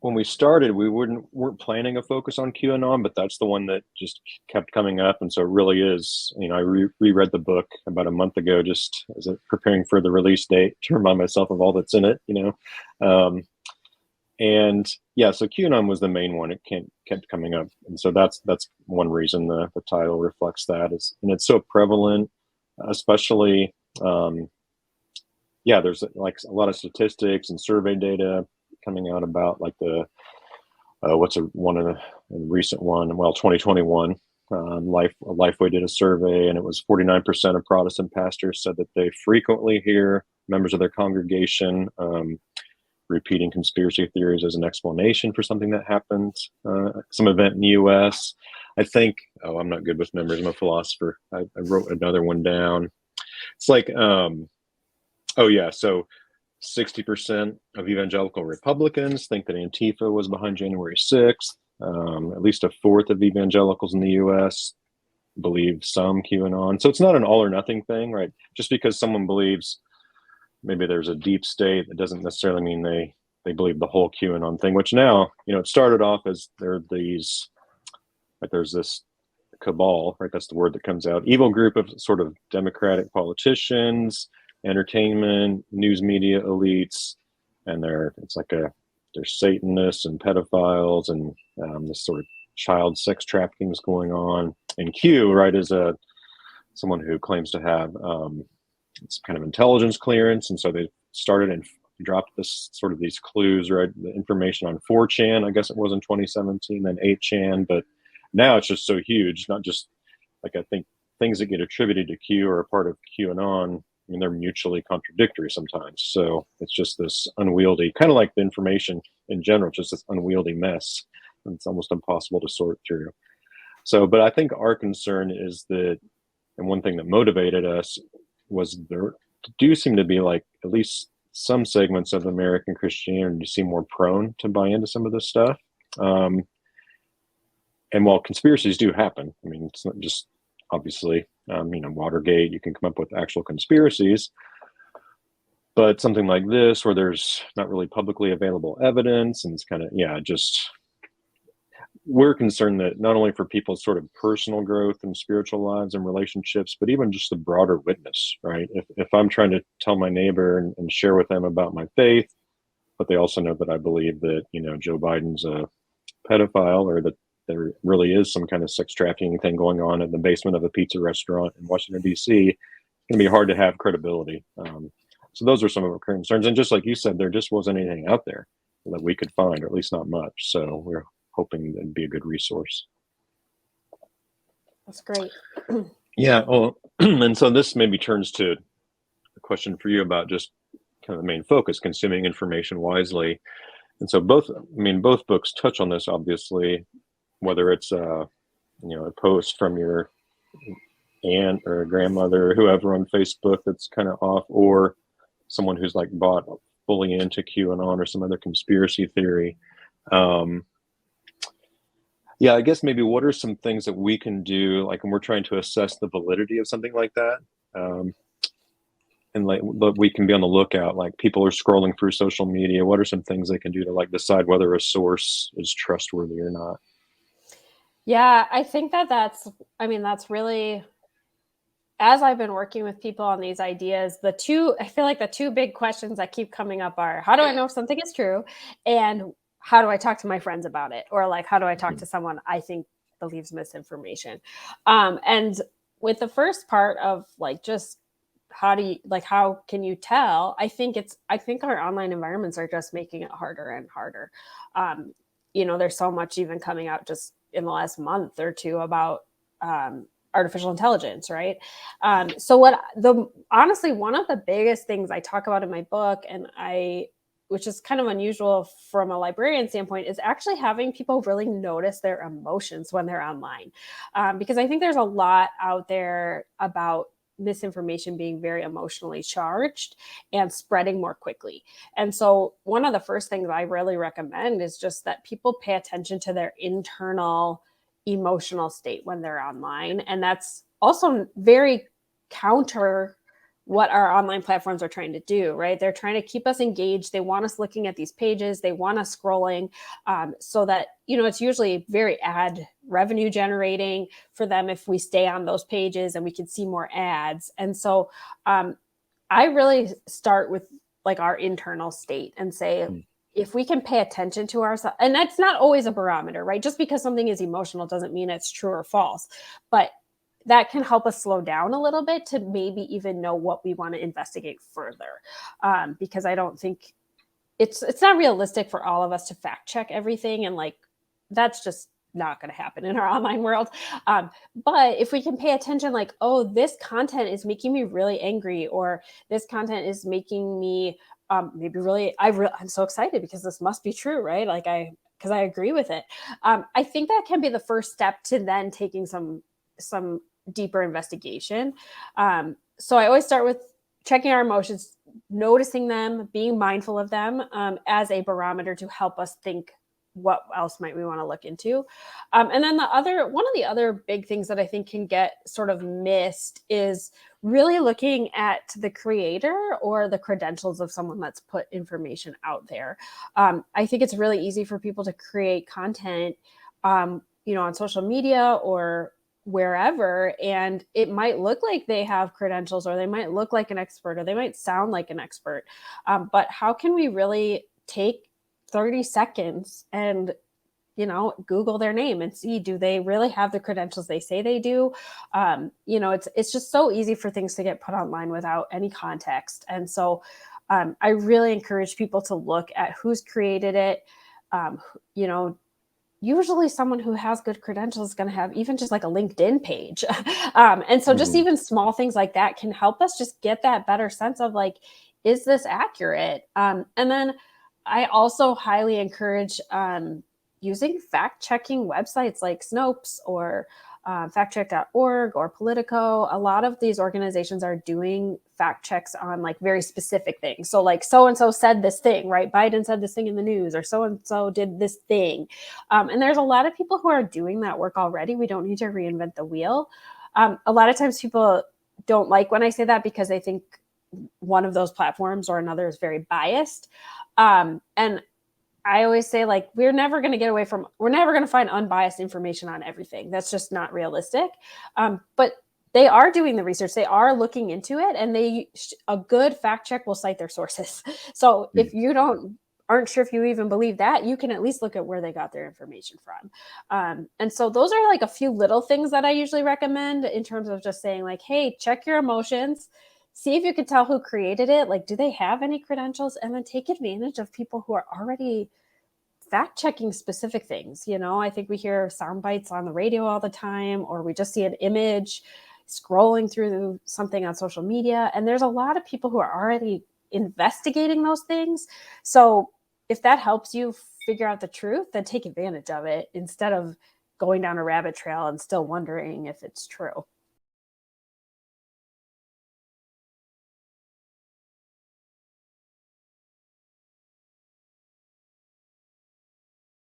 when we started, we weren't planning a focus on QAnon, but that's the one that just kept coming up, and so it really is. I reread the book about a month ago, just as preparing for the release date to remind myself of all that's in it. And yeah, so QAnon was the main one. It kept coming up, and so that's one reason the title reflects that. And it's so prevalent, especially. There's like a lot of statistics and survey data coming out about like the one in a recent one, 2021. Lifeway did a survey, and it was 49% of Protestant pastors said that they frequently hear members of their congregation repeating conspiracy theories as an explanation for something that happened, some event in the U.S. I think, I'm not good with numbers, I'm a philosopher. I wrote another one down. It's like, so 60% of evangelical Republicans think that Antifa was behind January 6th. At least a fourth of evangelicals in the U.S. believe some QAnon. So it's not an all or nothing thing, right? Just because someone believes maybe there's a deep state, it doesn't necessarily mean they believe the whole QAnon thing, which now, it started off as there's this cabal, right? That's the word that comes out. Evil group of sort of Democratic politicians, entertainment, news media elites, and they're Satanists and pedophiles, and this sort of child sex trafficking is going on. And Q, right, is someone who claims to have it's kind of intelligence clearance, and so they started and dropped these clues, right? The information on 4chan, I guess it was in 2017, then 8chan, but now it's just so huge. Not just like, I think things that get attributed to Q are a part of QAnon. They're mutually contradictory sometimes. So it's just this unwieldy, kind of like the information in general, just this unwieldy mess. And it's almost impossible to sort through. So, but I think our concern is that, and one thing that motivated us was there do seem to be like at least some segments of American Christianity seem more prone to buy into some of this stuff. And while conspiracies do happen, it's not just obviously, Watergate, you can come up with actual conspiracies, but something like this where there's not really publicly available evidence, and it's kind of, we're concerned that not only for people's sort of personal growth and spiritual lives and relationships, but even just the broader witness, right? If I'm trying to tell my neighbor and share with them about my faith, but they also know that I believe that, Joe Biden's a pedophile, or that there really is some kind of sex trafficking thing going on in the basement of a pizza restaurant in Washington, D.C., it's going to be hard to have credibility. So those are some of our concerns. And just like you said, there just wasn't anything out there that we could find, or at least not much. So we're hoping that'd be a good resource. That's great. Yeah. Well, and so this maybe turns to a question for you about just kind of the main focus, consuming information wisely. And so both books touch on this, obviously, whether it's a post from your aunt or grandmother or whoever on Facebook that's kind of off, or someone who's like bought fully into QAnon or some other conspiracy theory. I guess maybe what are some things that we can do, like when we're trying to assess the validity of something like that? And like we can be on the lookout, like people are scrolling through social media. What are some things they can do to like decide whether a source is trustworthy or not? Yeah, I think that's really, as I've been working with people on these ideas, I feel like the two big questions that keep coming up are, how do I know if something is true? And how do I talk to my friends about it? Or like, how do I talk to someone I think believes misinformation? And with the first part of like, just how can you tell? I think our online environments are just making it harder and harder. There's so much even coming out just in the last month or two about artificial intelligence, right? Honestly, one of the biggest things I talk about in my book, which is kind of unusual from a librarian standpoint, is actually having people really notice their emotions when they're online. Because I think there's a lot out there about misinformation being very emotionally charged and spreading more quickly. And so one of the first things I really recommend is just that people pay attention to their internal emotional state when they're online. And that's also very counter what our online platforms are trying to do, right? They're trying to keep us engaged. They want us looking at these pages. They want us scrolling, so that, it's usually very ad revenue generating for them if we stay on those pages and we can see more ads. And so I really start with like our internal state and say, if we can pay attention to ourselves, and that's not always a barometer, right? Just because something is emotional doesn't mean it's true or false, but that can help us slow down a little bit to maybe even know what we want to investigate further. Because I don't think it's not realistic for all of us to fact check everything. And like, that's just not going to happen in our online world. But if we can pay attention, like, oh, this content is making me really angry, or this content is making me maybe really, I'm so excited because this must be true, right? Like because I agree with it. I think that can be the first step to then taking some deeper investigation. So I always start with checking our emotions, noticing them, being mindful of them as a barometer to help us think what else might we want to look into. And then one of the other big things that I think can get sort of missed is really looking at the creator or the credentials of someone that's put information out there. I think it's really easy for people to create content, on social media or wherever, and it might look like they have credentials, or they might look like an expert, or they might sound like an expert. But how can we really take 30 seconds and Google their name and see, do they really have the credentials they say they do? It's just so easy for things to get put online without any context. And so I really encourage people to look at who's created it. Usually someone who has good credentials is going to have even just like a LinkedIn page. And so just even small things like that can help us just get that better sense of like, is this accurate? And then I also highly encourage using fact-checking websites like Snopes or factcheck.org or Politico. A lot of these organizations are doing fact checks on like very specific things. So like so-and-so said this thing, right? Biden said this thing in the news, or so-and-so did this thing. And there's a lot of people who are doing that work already. We don't need to reinvent the wheel. A lot of times people don't like when I say that because they think one of those platforms or another is very biased. And I always say, like, we're never going to find unbiased information on everything. That's just not realistic. But they are doing the research. They are looking into it, and a good fact check will cite their sources. So if you aren't sure if you even believe that, you can at least look at where they got their information from. And so those are like a few little things that I usually recommend in terms of just saying like, hey, check your emotions. See if you can tell who created it. Like, do they have any credentials? And then take advantage of people who are already fact checking specific things. I think we hear sound bites on the radio all the time, or we just see an image scrolling through something on social media. And there's a lot of people who are already investigating those things. So if that helps you figure out the truth, then take advantage of it instead of going down a rabbit trail and still wondering if it's true.